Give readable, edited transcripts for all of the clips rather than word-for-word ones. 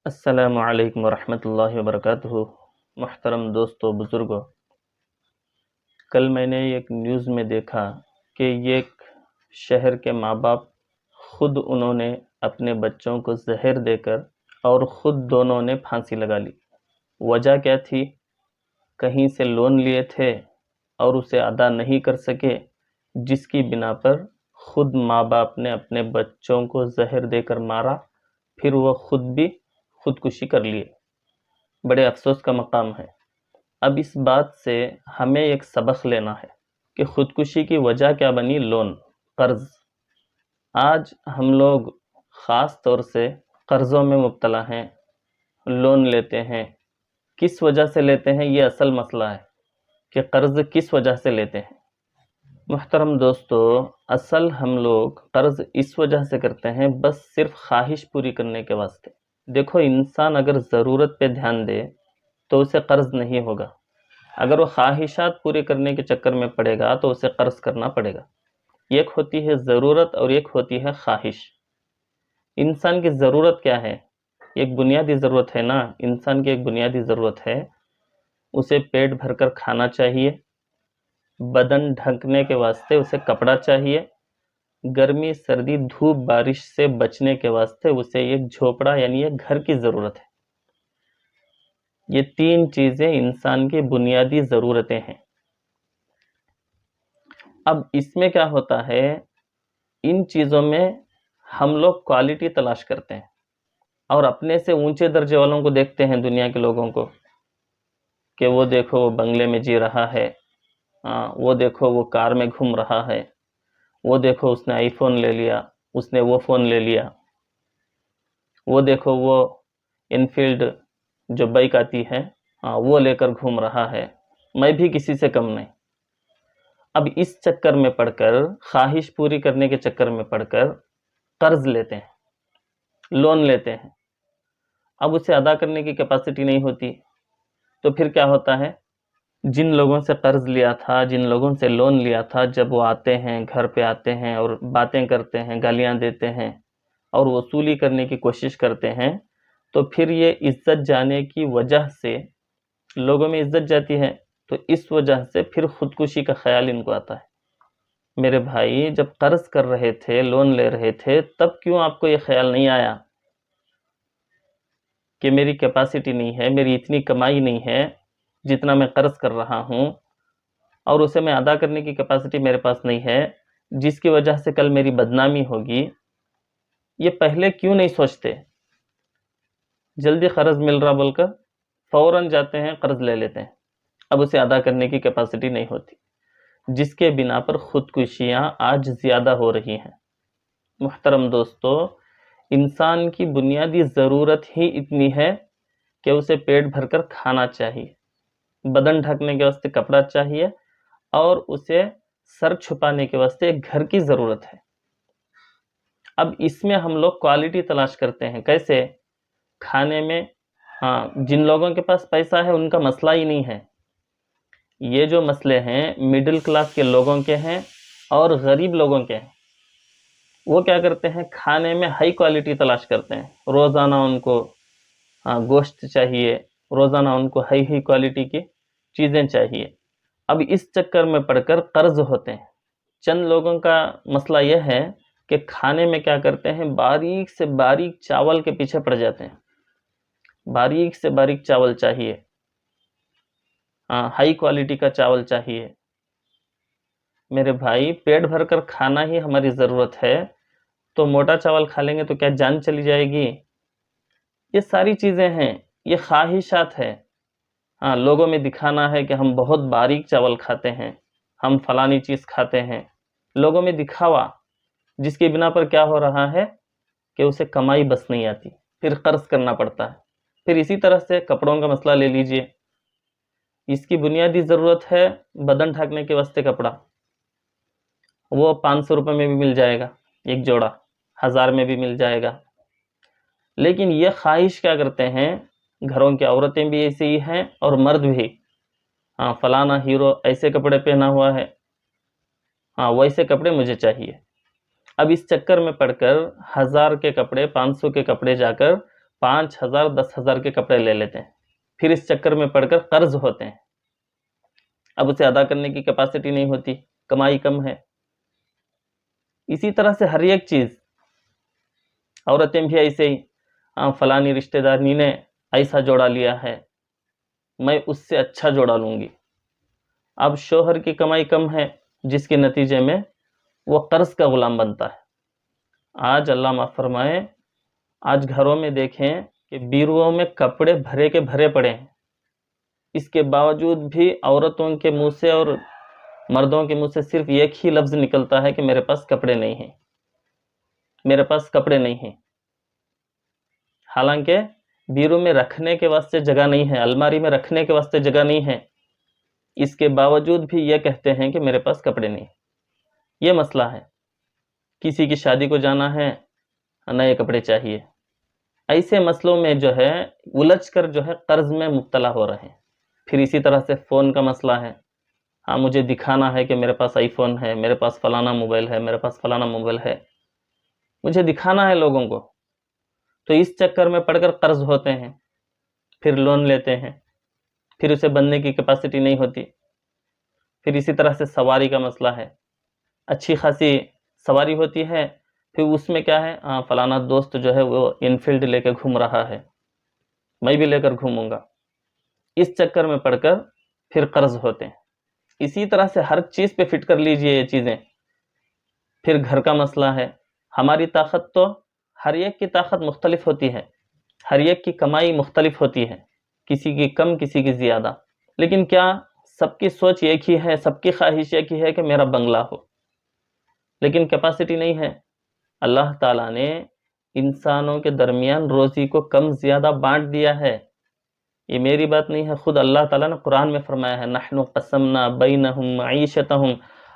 السلام علیکم ورحمۃ اللہ وبرکاتہ۔ محترم دوستو، بزرگوں، کل میں نے ایک نیوز میں دیکھا کہ ایک شہر کے ماں باپ خود انہوں نے اپنے بچوں کو زہر دے کر اور خود دونوں نے پھانسی لگا لی۔ وجہ کیا تھی؟ کہیں سے لون لیے تھے اور اسے ادا نہیں کر سکے، جس کی بنا پر خود ماں باپ نے اپنے بچوں کو زہر دے کر مارا، پھر وہ خود بھی خودکشی کر لیے۔ بڑے افسوس کا مقام ہے۔ اب اس بات سے ہمیں ایک سبق لینا ہے کہ خودکشی کی وجہ کیا بنی؟ لون، قرض۔ آج ہم لوگ خاص طور سے قرضوں میں مبتلا ہیں، لون لیتے ہیں۔ کس وجہ سے لیتے ہیں؟ یہ اصل مسئلہ ہے کہ قرض کس وجہ سے لیتے ہیں۔ محترم دوستو، اصل ہم لوگ قرض اس وجہ سے کرتے ہیں، بس صرف خواہش پوری کرنے کے واسطے۔ دیکھو، انسان اگر ضرورت پہ دھیان دے تو اسے قرض نہیں ہوگا۔ اگر وہ خواہشات پوری کرنے کے چکر میں پڑے گا تو اسے قرض کرنا پڑے گا۔ ایک ہوتی ہے ضرورت اور ایک ہوتی ہے خواہش۔ انسان کی ضرورت کیا ہے؟ ایک بنیادی ضرورت ہے نا، انسان کی ایک بنیادی ضرورت ہے، اسے پیٹ بھر کر کھانا چاہیے، بدن ڈھکنے کے واسطے اسے کپڑا چاہیے، گرمی سردی دھوپ بارش سے بچنے کے واسطے اسے ایک جھوپڑا یعنی ایک گھر کی ضرورت ہے۔ یہ تین چیزیں انسان کی بنیادی ضرورتیں ہیں۔ اب اس میں کیا ہوتا ہے، ان چیزوں میں ہم لوگ کوالٹی تلاش کرتے ہیں اور اپنے سے اونچے درجے والوں کو دیکھتے ہیں، دنیا کے لوگوں کو، کہ وہ دیکھو وہ بنگلے میں جی رہا ہے، وہ دیکھو وہ کار میں گھوم رہا ہے، وہ دیکھو اس نے آئی فون لے لیا، اس نے وہ فون لے لیا، وہ دیکھو وہ انفیلڈ جو بائک آتی ہے وہ لے کر گھوم رہا ہے، میں بھی کسی سے کم نہیں۔ اب اس چکر میں پڑ کر، خواہش پوری کرنے کے چکر میں پڑ کر قرض لیتے ہیں، لون لیتے ہیں۔ اب اسے ادا کرنے کی کیپیسٹی نہیں ہوتی تو پھر کیا ہوتا ہے؟ جن لوگوں سے قرض لیا تھا، جن لوگوں سے لون لیا تھا، جب وہ آتے ہیں، گھر پہ آتے ہیں اور باتیں کرتے ہیں، گالیاں دیتے ہیں اور وصولی کرنے کی کوشش کرتے ہیں، تو پھر یہ عزت جانے کی وجہ سے لوگوں میں عزت جاتی ہے، تو اس وجہ سے پھر خودکشی کا خیال ان کو آتا ہے۔ میرے بھائی، جب قرض کر رہے تھے، لون لے رہے تھے، تب کیوں آپ کو یہ خیال نہیں آیا کہ میری کیپیسٹی نہیں ہے، میری اتنی کمائی نہیں ہے جتنا میں قرض کر رہا ہوں، اور اسے میں ادا کرنے کی کیپیسٹی میرے پاس نہیں ہے، جس کی وجہ سے کل میری بدنامی ہوگی؟ یہ پہلے کیوں نہیں سوچتے؟ جلدی قرض مل رہا بول کر فوراً جاتے ہیں، قرض لے لیتے ہیں، اب اسے ادا کرنے کی کیپیسٹی نہیں ہوتی، جس کے بنا پر خودکشیاں آج زیادہ ہو رہی ہیں۔ محترم دوستو، انسان کی بنیادی ضرورت ہی اتنی ہے کہ اسے پیٹ بھر کر کھانا چاہیے، بدن ڈھکنے کے واسطے کپڑا چاہیے، اور اسے سر چھپانے کے واسطے ایک گھر کی ضرورت ہے۔ اب اس میں ہم لوگ کوالٹی تلاش کرتے ہیں، کیسے؟ کھانے میں، جن لوگوں کے پاس پیسہ ہے ان کا مسئلہ ہی نہیں ہے۔ یہ جو مسئلے ہیں مڈل کلاس کے لوگوں کے ہیں اور غریب لوگوں کے ہیں۔ وہ کیا کرتے ہیں؟ کھانے میں ہائی کوالٹی تلاش کرتے ہیں، روزانہ ان کو گوشت چاہیے، روزانہ ان کو ہائی کوالٹی کی چیزیں چاہیے۔ اب اس چکر میں پڑ کر قرض ہوتے ہیں۔ چند لوگوں کا مسئلہ یہ ہے کہ کھانے میں کیا کرتے ہیں؟ باریک سے باریک چاول کے پیچھے پڑ جاتے ہیں، باریک سے باریک چاول چاہیے، ہائی کوالٹی کا چاول چاہیے۔ میرے بھائی، پیٹ بھر کر کھانا ہی ہماری ضرورت ہے، تو موٹا چاول کھا لیں گے تو کیا جان چلی جائے گی؟ یہ ساری چیزیں ہیں، یہ خواہشات ہے۔ لوگوں میں دکھانا ہے کہ ہم بہت باریک چاول کھاتے ہیں، ہم فلانی چیز کھاتے ہیں، لوگوں میں دکھاوا، جس کی بنا پر کیا ہو رہا ہے کہ اسے کمائی بس نہیں آتی، پھر قرض کرنا پڑتا ہے۔ پھر اسی طرح سے کپڑوں کا مسئلہ لے لیجئے، اس کی بنیادی ضرورت ہے بدن ڈھکنے کے واسطے کپڑا، وہ 500 روپے میں بھی مل جائے گا ایک جوڑا، 1000 میں بھی مل جائے گا۔ لیکن یہ خواہش کیا کرتے ہیں؟ گھروں کی عورتیں بھی ایسے ہی ہیں اور مرد بھی، فلانا ہیرو ایسے کپڑے پہنا ہوا ہے، ویسے کپڑے مجھے چاہیے۔ اب اس چکر میں پڑ کر 1000 کے کپڑے 500 کے کپڑے جا کر 5,000 10,000 کے کپڑے لے لیتے ہیں، پھر اس چکر میں پڑ کر قرض ہوتے ہیں، اب اسے ادا کرنے کی کیپیسٹی نہیں ہوتی، کمائی کم ہے۔ اسی طرح سے ہر ایک چیز، عورتیں بھی ایسے ہی، فلانی رشتہ دارنی نے ایسا جوڑا لیا ہے، میں اس سے اچھا جوڑا لوں گی۔ اب شوہر کی کمائی کم ہے، جس کے نتیجے میں وہ قرض کا غلام بنتا ہے۔ آج اللہ معاف فرمائے، آج گھروں میں دیکھیں کہ بیروؤں میں کپڑے بھرے کے بھرے پڑے ہیں، اس کے باوجود بھی عورتوں کے منہ سے اور مردوں کے منہ سے صرف ایک ہی لفظ نکلتا ہے کہ میرے پاس کپڑے نہیں ہیں، میرے پاس کپڑے نہیں ہیں۔ حالانکہ بیرو میں رکھنے کے واسطے جگہ نہیں ہے، الماری میں رکھنے کے واسطے جگہ نہیں ہے، اس کے باوجود بھی یہ کہتے ہیں کہ میرے پاس کپڑے نہیں۔ یہ مسئلہ ہے، کسی کی شادی کو جانا ہے، نئے کپڑے چاہیے۔ ایسے مسئلوں میں جو ہے الجھ کر جو ہے قرض میں مبتلا ہو رہے ہیں۔ پھر اسی طرح سے فون کا مسئلہ ہے، مجھے دکھانا ہے کہ میرے پاس آئی فون ہے، میرے پاس فلانا موبائل ہے، میرے پاس فلانا موبائل ہے، مجھے دکھانا ہے لوگوں کو، تو اس چکر میں پڑ کر قرض ہوتے ہیں، پھر لون لیتے ہیں، پھر اسے بننے کی کیپیسٹی نہیں ہوتی۔ پھر اسی طرح سے سواری کا مسئلہ ہے، اچھی خاصی سواری ہوتی ہے، پھر اس میں کیا ہے، فلانا دوست جو ہے وہ انفیلڈ لے کے گھوم رہا ہے، میں بھی لے کر گھوموں گا، اس چکر میں پڑ کر پھر قرض ہوتے ہیں۔ اسی طرح سے ہر چیز پہ فٹ کر لیجئے یہ چیزیں۔ پھر گھر کا مسئلہ ہے، ہماری طاقت تو ہر ایک کی طاقت مختلف ہوتی ہے، ہر ایک کی کمائی مختلف ہوتی ہے، کسی کی کم کسی کی زیادہ، لیکن کیا سب کی سوچ ایک ہی ہے، سب کی خواہش ایک ہی ہے کہ میرا بنگلہ ہو، لیکن کیپیسٹی نہیں ہے۔ اللہ تعالیٰ نے انسانوں کے درمیان روزی کو کم زیادہ بانٹ دیا ہے، یہ میری بات نہیں ہے، خود اللہ تعالیٰ نے قرآن میں فرمایا ہے، نحن قسمنا بینہم معیشتہم،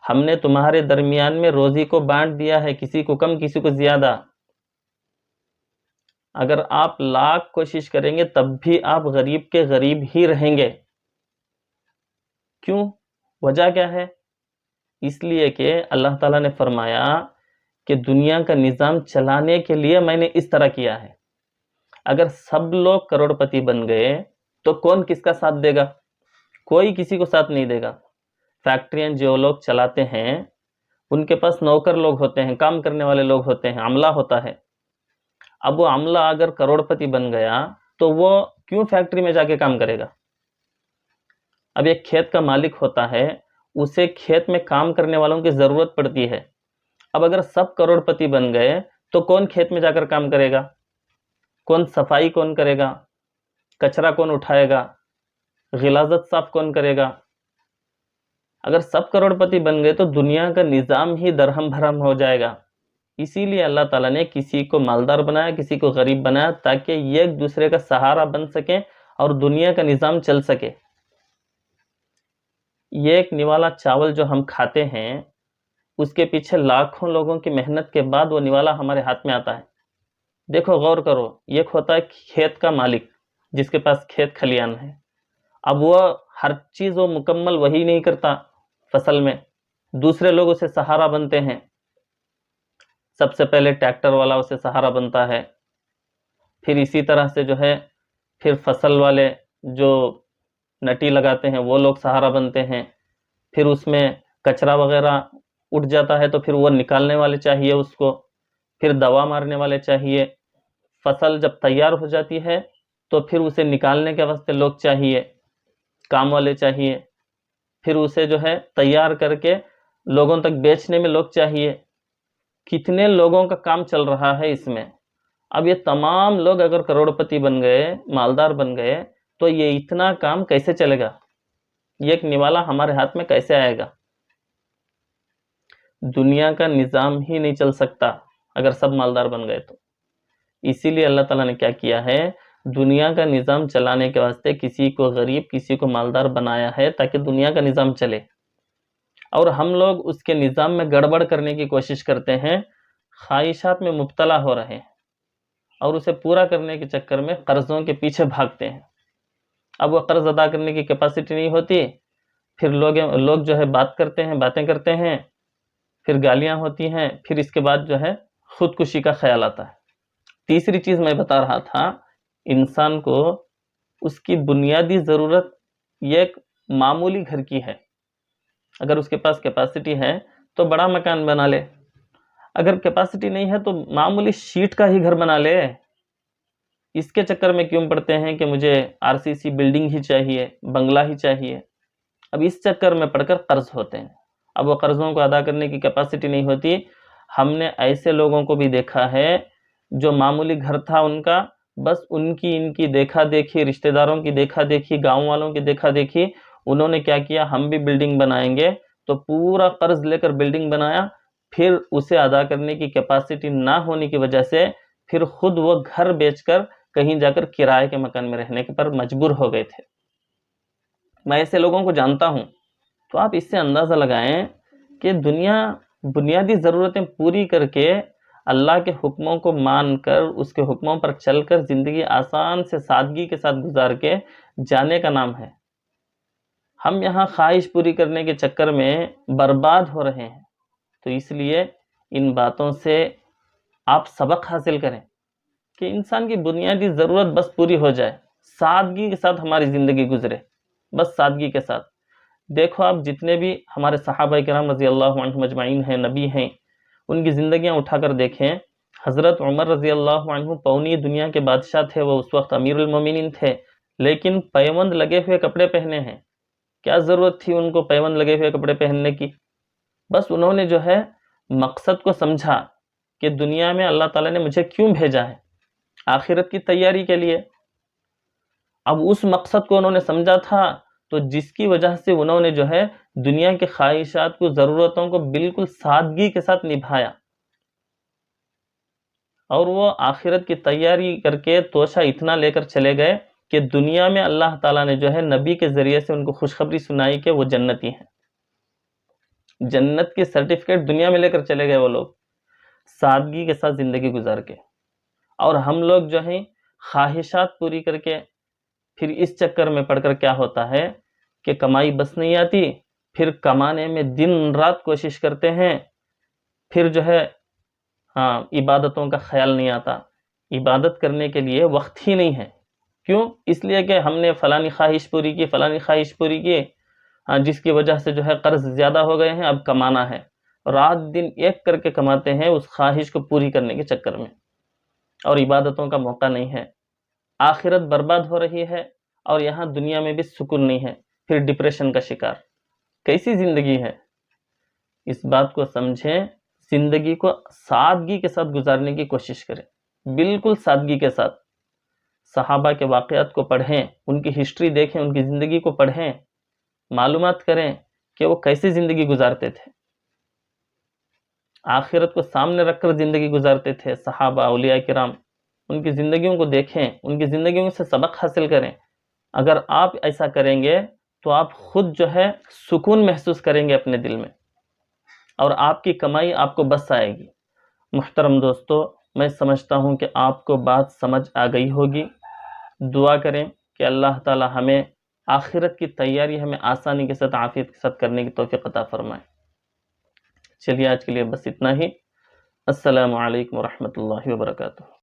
ہم نے تمہارے درمیان میں روزی کو بانٹ دیا ہے، کسی کو کم کسی کو زیادہ۔ اگر آپ لاکھ کوشش کریں گے تب بھی آپ غریب کے غریب ہی رہیں گے۔ کیوں؟ وجہ کیا ہے؟ اس لیے کہ اللہ تعالیٰ نے فرمایا کہ دنیا کا نظام چلانے کے لیے میں نے اس طرح کیا ہے۔ اگر سب لوگ کروڑ پتی بن گئے تو کون کس کا ساتھ دے گا؟ کوئی کسی کو ساتھ نہیں دے گا۔ فیکٹریاں جو لوگ چلاتے ہیں ان کے پاس نوکر لوگ ہوتے ہیں، کام کرنے والے لوگ ہوتے ہیں، عملہ ہوتا ہے۔ اب وہ عملہ اگر کروڑ پتی بن گیا تو وہ کیوں فیکٹری میں جا کے کام کرے گا؟ اب ایک کھیت کا مالک ہوتا ہے، اسے کھیت میں کام کرنے والوں کی ضرورت پڑتی ہے۔ اب اگر سب کروڑ پتی بن گئے تو کون کھیت میں جا کر کام کرے گا؟ کون صفائی کون کرے گا؟ کچرا کون اٹھائے گا؟ غلاظت صاف کون کرے گا؟ اگر سب کروڑ پتی بن گئے تو دنیا کا نظام ہی درہم بھرم ہو جائے گا۔ اسی لیے اللہ تعالیٰ نے کسی کو مالدار بنایا، کسی کو غریب بنایا، تاکہ ایک دوسرے کا سہارا بن سکیں اور دنیا کا نظام چل سکے۔ یہ ایک نوالا چاول جو ہم کھاتے ہیں اس کے پیچھے لاکھوں لوگوں کی محنت کے بعد وہ نوالا ہمارے ہاتھ میں آتا ہے۔ دیکھو، غور کرو، ایک ہوتا ہے کھیت کا مالک جس کے پاس کھیت کھلیان ہے، اب وہ ہر چیز وہ مکمل وہی نہیں کرتا فصل میں، دوسرے لوگ اسے سہارا بنتے ہیں۔ سب سے پہلے ٹریکٹر والا اسے سہارا بنتا ہے، پھر اسی طرح سے جو ہے پھر فصل والے جو نٹی لگاتے ہیں وہ لوگ سہارا بنتے ہیں، پھر اس میں کچرا وغیرہ اٹھ جاتا ہے تو پھر وہ نکالنے والے چاہیے اس کو، پھر دوا مارنے والے چاہیے، فصل جب تیار ہو جاتی ہے تو پھر اسے نکالنے کے واسطے لوگ چاہیے، کام والے چاہیے، پھر اسے جو ہے تیار کر کے لوگوں تک بیچنے میں لوگ چاہیے۔ کتنے لوگوں کا کام چل رہا ہے اس میں۔ اب یہ تمام لوگ اگر کروڑ پتی بن گئے، مالدار بن گئے، تو یہ اتنا کام کیسے چلے گا؟ یہ ایک نوالا ہمارے ہاتھ میں کیسے آئے گا؟ دنیا کا نظام ہی نہیں چل سکتا اگر سب مالدار بن گئے تو۔ اسی لیے اللہ تعالیٰ نے کیا کیا ہے، دنیا کا نظام چلانے کے واسطے کسی کو غریب کسی کو مالدار بنایا ہے تاکہ دنیا کا نظام چلے، اور ہم لوگ اس کے نظام میں گڑبڑ کرنے کی کوشش کرتے ہیں، خواہشات میں مبتلا ہو رہے ہیں اور اسے پورا کرنے کے چکر میں قرضوں کے پیچھے بھاگتے ہیں۔ اب وہ قرض ادا کرنے کی کیپیسٹی نہیں ہوتی، پھر لوگ جو ہے باتیں کرتے ہیں، پھر گالیاں ہوتی ہیں، پھر اس کے بعد جو ہے خودکشی کا خیال آتا ہے۔ تیسری چیز میں بتا رہا تھا انسان کو اس کی بنیادی ضرورت یہ ایک معمولی گھر کی ہے. اگر اس کے پاس کیپیسٹی ہے تو بڑا مکان بنا لے، اگر کیپیسٹی نہیں ہے تو معمولی شیٹ کا ہی گھر بنا لے. اس کے چکر میں کیوں پڑتے ہیں کہ مجھے RCC بلڈنگ ہی چاہیے، بنگلہ ہی چاہیے. اب اس چکر میں پڑ کر قرض ہوتے ہیں. اب وہ قرضوں کو ادا کرنے کی کیپیسٹی نہیں ہوتی. ہم نے ایسے لوگوں کو بھی دیکھا ہے جو معمولی گھر تھا ان کا، بس ان کی دیکھا دیکھی، رشتہ داروں کی دیکھا دیکھی، گاؤں والوں کی دیکھا دیکھی، انہوں نے کیا کیا، ہم بھی بلڈنگ بنائیں گے، تو پورا قرض لے کر بلڈنگ بنایا. پھر اسے ادا کرنے کی کیپیسٹی نہ ہونے کی وجہ سے پھر خود وہ گھر بیچ کر کہیں جا کر کرائے کے مکان میں رہنے پر مجبور ہو گئے تھے. میں ایسے لوگوں کو جانتا ہوں. تو آپ اس سے اندازہ لگائیں کہ دنیا بنیادی ضرورتیں پوری کر کے اللہ کے حکموں کو مان کر، اس کے حکموں پر چل کر زندگی آسان سے سادگی کے ساتھ گزار کے جانے کا نام ہے. ہم یہاں خواہش پوری کرنے کے چکر میں برباد ہو رہے ہیں. تو اس لیے ان باتوں سے آپ سبق حاصل کریں کہ انسان کی بنیادی ضرورت بس پوری ہو جائے، سادگی کے ساتھ ہماری زندگی گزرے، بس سادگی کے ساتھ. دیکھو آپ جتنے بھی ہمارے صحابہ کرام رضی اللہ عنہم اجمعین ہیں، نبی ہیں، ان کی زندگیاں اٹھا کر دیکھیں. حضرت عمر رضی اللہ عنہ پونی دنیا کے بادشاہ تھے، وہ اس وقت امیر المومنین تھے، لیکن پیوند لگے ہوئے کپڑے پہنے ہیں. کیا ضرورت تھی ان کو پیوند لگے ہوئے کپڑے پہننے کی؟ بس انہوں نے جو ہے مقصد کو سمجھا کہ دنیا میں اللہ تعالیٰ نے مجھے کیوں بھیجا ہے، آخرت کی تیاری کے لیے. اب اس مقصد کو انہوں نے سمجھا تھا، تو جس کی وجہ سے انہوں نے جو ہے دنیا کے خواہشات کو، ضرورتوں کو بالکل سادگی کے ساتھ نبھایا، اور وہ آخرت کی تیاری کر کے توشہ اتنا لے کر چلے گئے کہ دنیا میں اللہ تعالیٰ نے جو ہے نبی کے ذریعے سے ان کو خوشخبری سنائی کہ وہ جنتی ہیں. جنت کی سرٹیفکیٹ دنیا میں لے کر چلے گئے وہ لوگ، سادگی کے ساتھ زندگی گزار کے. اور ہم لوگ جو ہیں خواہشات پوری کر کے پھر اس چکر میں پڑ کر کیا ہوتا ہے کہ کمائی بس نہیں آتی، پھر کمانے میں دن رات کوشش کرتے ہیں، پھر جو ہے عبادتوں کا خیال نہیں آتا، عبادت کرنے کے لیے وقت ہی نہیں ہے. کیوں؟ اس لیے کہ ہم نے فلانی خواہش پوری کی، فلانی خواہش پوری کی، جس کی وجہ سے جو ہے قرض زیادہ ہو گئے ہیں، اب کمانا ہے. رات دن ایک کر کے کماتے ہیں اس خواہش کو پوری کرنے کے چکر میں، اور عبادتوں کا موقع نہیں ہے. آخرت برباد ہو رہی ہے اور یہاں دنیا میں بھی سکون نہیں ہے، پھر ڈپریشن کا شکار. کیسی زندگی ہے؟ اس بات کو سمجھیں، زندگی کو سادگی کے ساتھ گزارنے کی کوشش کریں، بالکل سادگی کے ساتھ. صحابہ کے واقعات کو پڑھیں، ان کی ہسٹری دیکھیں، ان کی زندگی کو پڑھیں، معلومات کریں کہ وہ کیسی زندگی گزارتے تھے. آخرت کو سامنے رکھ کر زندگی گزارتے تھے صحابہ، اولیاء کرام. ان کی زندگیوں کو دیکھیں، ان کی زندگیوں سے سبق حاصل کریں. اگر آپ ایسا کریں گے تو آپ خود جو ہے سکون محسوس کریں گے اپنے دل میں، اور آپ کی کمائی آپ کو بس آئے گی. محترم دوستو، میں سمجھتا ہوں کہ آپ کو بات سمجھ آ گئی ہوگی. دعا کریں کہ اللہ تعالی ہمیں آخرت کی تیاری ہمیں آسانی کے ساتھ، عافیت کے ساتھ کرنے کی توفیق عطا فرمائے. چلیے آج کے لیے بس اتنا ہی. السلام علیکم ورحمۃ اللہ وبرکاتہ.